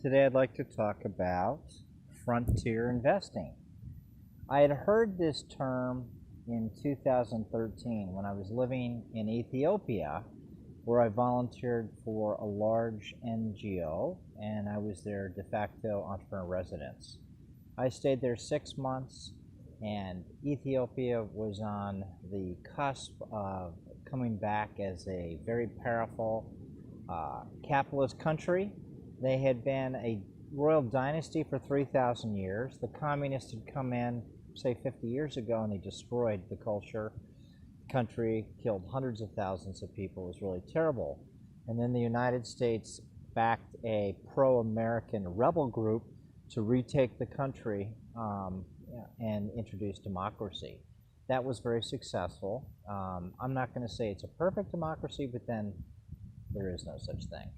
Today I'd like to talk about frontier investing. I had heard this term in 2013 when I was living in Ethiopia, where I volunteered for a large NGO and I was their de facto entrepreneur residence. I stayed there 6 months, and Ethiopia was on the cusp of coming back as a very powerful capitalist country. They had been a royal dynasty for 3,000 years. The communists had come in, say, 50 years ago, and they destroyed the culture, the country, killed hundreds of thousands of people. It was really terrible. And then the United States backed a pro-American rebel group to retake the country and introduce democracy. That was very successful. I'm not going to say it's a perfect democracy, but then there is no such thing.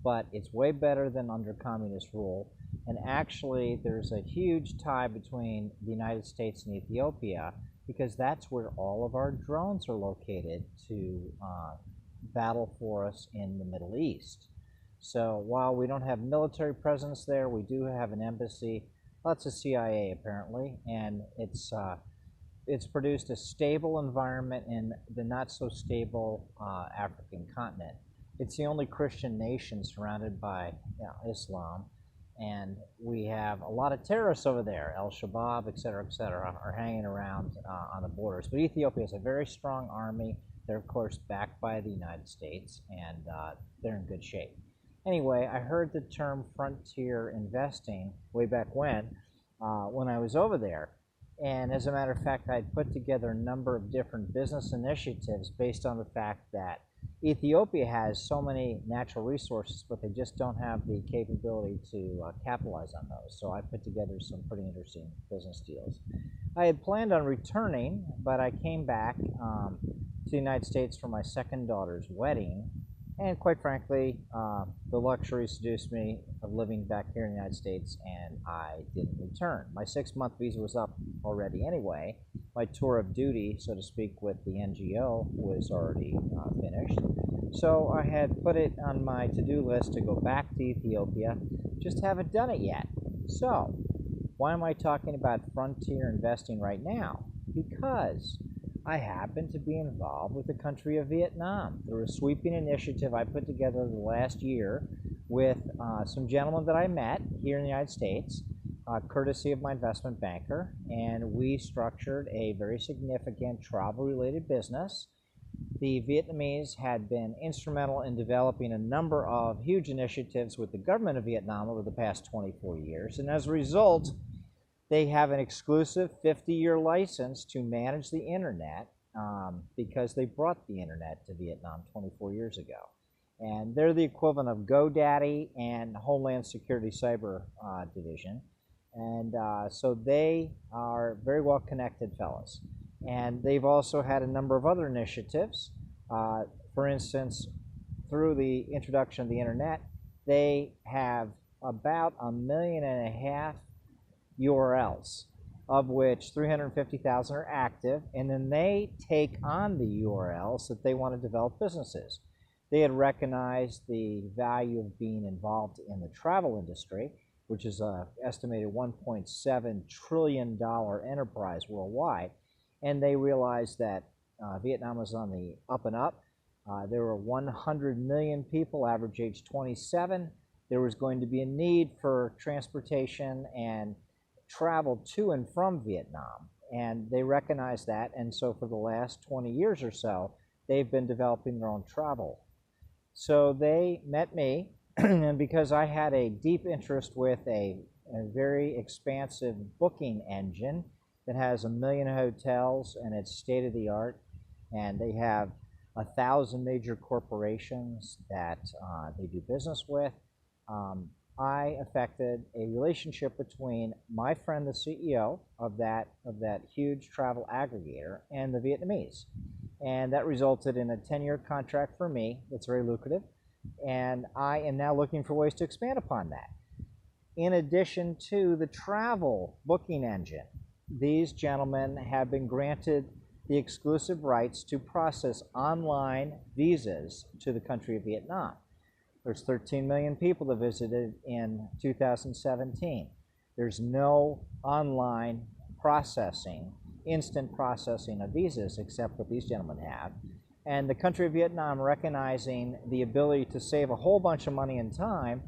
But it's way better than under communist rule. And actually, there's a huge tie between the United States and Ethiopia, because that's where all of our drones are located to battle for us in the Middle East. So while we don't have military presence there, we do have an embassy, lots of CIA apparently, and it's produced a stable environment in the not so stable African continent. It's the only Christian nation surrounded by Islam, and we have a lot of terrorists over there. Al-Shabaab, et cetera, are hanging around on the borders. But Ethiopia has a very strong army. They're, of course, backed by the United States, and they're in good shape. Anyway, I heard the term frontier investing way back when I was over there. And as a matter of fact, I'd put together a number of different business initiatives based on the fact that Ethiopia has so many natural resources, but they just don't have the capability to capitalize on those. So I put together some pretty interesting business deals. I had planned on returning, but I came back to the United States for my second daughter's wedding. And quite frankly, the luxury seduced me of living back here in the United States, and I didn't return. My 6-month visa was up already anyway. My tour of duty, so to speak, with the NGO was already finished. So I had put it on my to-do list to go back to Ethiopia, just haven't done it yet. So why am I talking about frontier investing right now? Because I happen to be involved with the country of Vietnam through a sweeping initiative I put together the last year with some gentlemen that I met here in the United States, courtesy of my investment banker, and we structured a very significant travel-related business. The Vietnamese had been instrumental in developing a number of huge initiatives with the government of Vietnam over the past 24 years, and as a result, they have an exclusive 50-year license to manage the internet because they brought the internet to Vietnam 24 years ago. And they're the equivalent of GoDaddy and Homeland Security Cyber Division. And so they are very well connected fellows. And they've also had a number of other initiatives. For instance, through the introduction of the internet, they have about 1.5 million URLs, of which 350,000 are active, and then they take on the URLs that they want to develop businesses. They had recognized the value of being involved in the travel industry, which is an estimated $1.7 trillion enterprise worldwide, and they realized that Vietnam was on the up and up. There were 100 million people, average age 27. There was going to be a need for transportation and travel to and from Vietnam, and they recognized that, and so for the last 20 years or so, they've been developing their own travel. So they met me, and because I had a deep interest with a very expansive booking engine that has 1 million hotels, and it's state-of-the-art, and they have 1,000 major corporations that they do business with, I effected a relationship between my friend, the CEO of that huge travel aggregator, and the Vietnamese. And that resulted in a 10-year contract for me that's very lucrative. And I am now looking for ways to expand upon that. In addition to the travel booking engine, these gentlemen have been granted the exclusive rights to process online visas to the country of Vietnam. There's 13 million people that visited in 2017. There's no online processing, instant processing of visas except what these gentlemen have. And the country of Vietnam, recognizing the ability to save a whole bunch of money and time,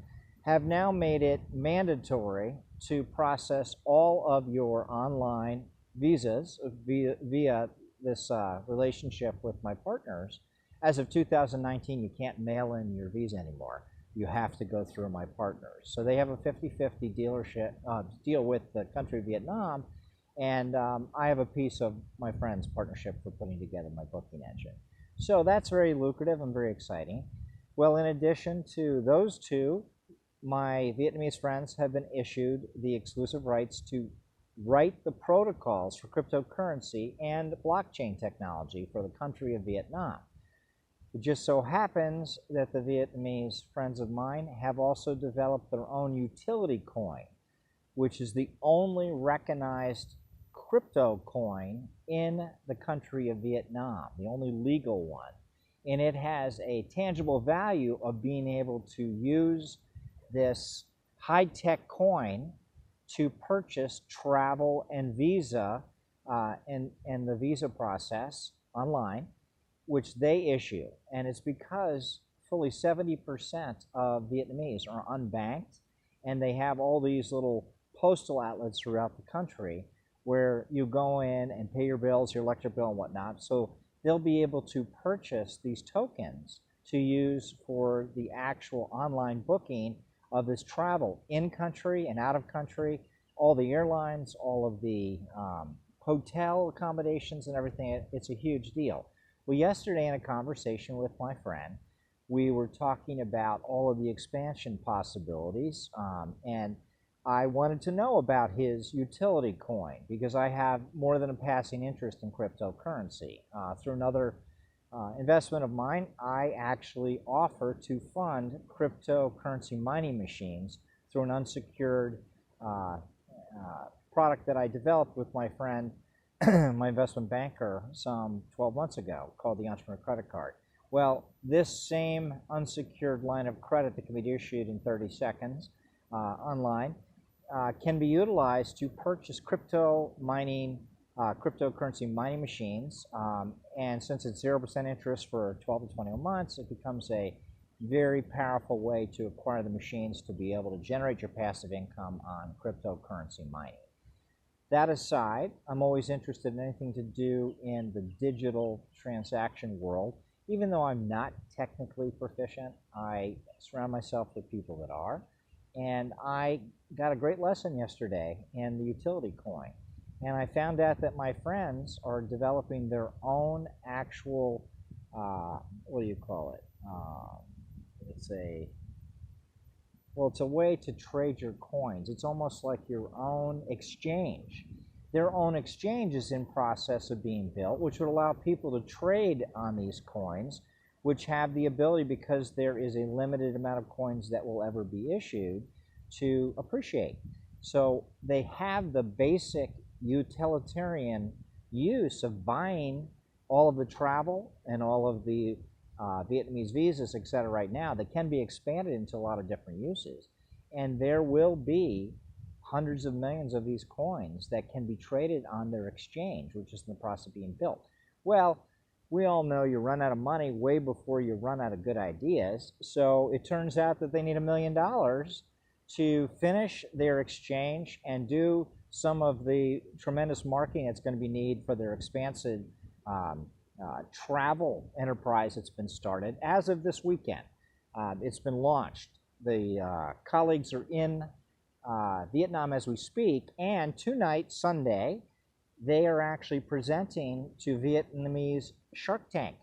have now made it mandatory to process all of your online visas via this relationship with my partners. As of 2019, you can't mail in your visa anymore. You have to go through my partners. So they have a 50-50 deal with the country of Vietnam, and I have a piece of my friend's partnership for putting together my booking engine. So that's very lucrative and very exciting. Well, in addition to those two, my Vietnamese friends have been issued the exclusive rights to write the protocols for cryptocurrency and blockchain technology for the country of Vietnam. It just so happens that the Vietnamese friends of mine have also developed their own utility coin, which is the only recognized crypto coin in the country of Vietnam, the only legal one. And it has a tangible value of being able to use this high-tech coin to purchase travel and visa and the visa process online, which they issue. And it's because fully 70% of Vietnamese are unbanked, and they have all these little postal outlets throughout the country where you go in and pay your bills, your electric bill and whatnot. So they'll be able to purchase these tokens to use for the actual online booking of this travel in country and out of country, all the airlines, all of the hotel accommodations and everything. It's a huge deal. Well, yesterday in a conversation with my friend, we were talking about all of the expansion possibilities, and I wanted to know about his utility coin because I have more than a passing interest in cryptocurrency. Through another investment of mine, I actually offer to fund cryptocurrency mining machines through an unsecured product that I developed with my friend, my investment banker, some 12 months ago, called the Entrepreneur Credit Card. Well, this same unsecured line of credit that can be issued in 30 seconds online can be utilized to purchase cryptocurrency mining machines. And since it's 0% interest for 12 to 21 months, it becomes a very powerful way to acquire the machines to be able to generate your passive income on cryptocurrency mining. That aside, I'm always interested in anything to do in the digital transaction world. Even though I'm not technically proficient, I surround myself with people that are. And I got a great lesson yesterday in the utility coin. And I found out that my friends are developing their own actual, what do you call it? It's a way to trade your coins. It's almost like your own exchange. Their own exchange is in process of being built, which would allow people to trade on these coins, which have the ability, because there is a limited amount of coins that will ever be issued, to appreciate. So they have the basic utilitarian use of buying all of the travel and all of the Vietnamese visas, etc. right now that can be expanded into a lot of different uses. And there will be hundreds of millions of these coins that can be traded on their exchange, which is in the process of being built. Well, we all know you run out of money way before you run out of good ideas. So it turns out that they need $1 million to finish their exchange and do some of the tremendous marketing that's going to be needed for their expansive travel enterprise that's been started as of this weekend. It's been launched. The colleagues are in Vietnam as we speak, and tonight, Sunday, they are actually presenting to Vietnamese Shark Tank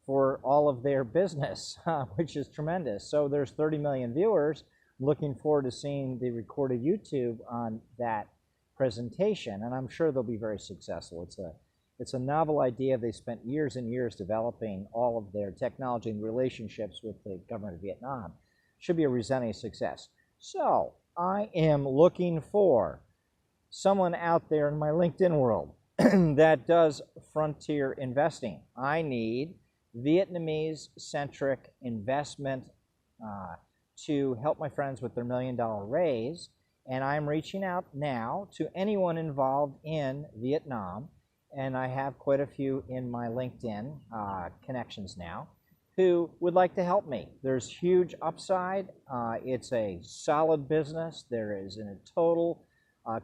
for all of their business, which is tremendous. So there's 30 million viewers. Looking forward to seeing the recorded YouTube on that presentation, and I'm sure they'll be very successful. It's a novel idea. They spent years and years developing all of their technology and relationships with the government of Vietnam. Should be a resounding success. So I am looking for someone out there in my LinkedIn world that does frontier investing. I need Vietnamese-centric investment to help my friends with their $1 million raise. And I'm reaching out now to anyone involved in Vietnam, and I have quite a few in my LinkedIn connections now, who would like to help me. There's huge upside. It's a solid business. There is a total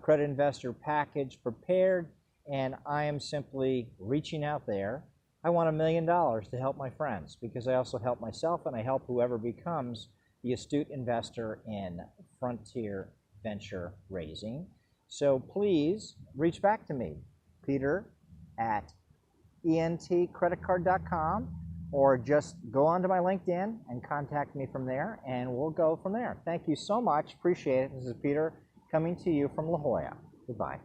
credit investor package prepared, and I am simply reaching out there. I want $1 million to help my friends, because I also help myself and I help whoever becomes the astute investor in frontier venture raising. So please reach back to me, Peter at entcreditcard.com, or just go onto my LinkedIn and contact me from there, and we'll go from there. Thank you so much. Appreciate it. This is Peter coming to you from La Jolla. Goodbye.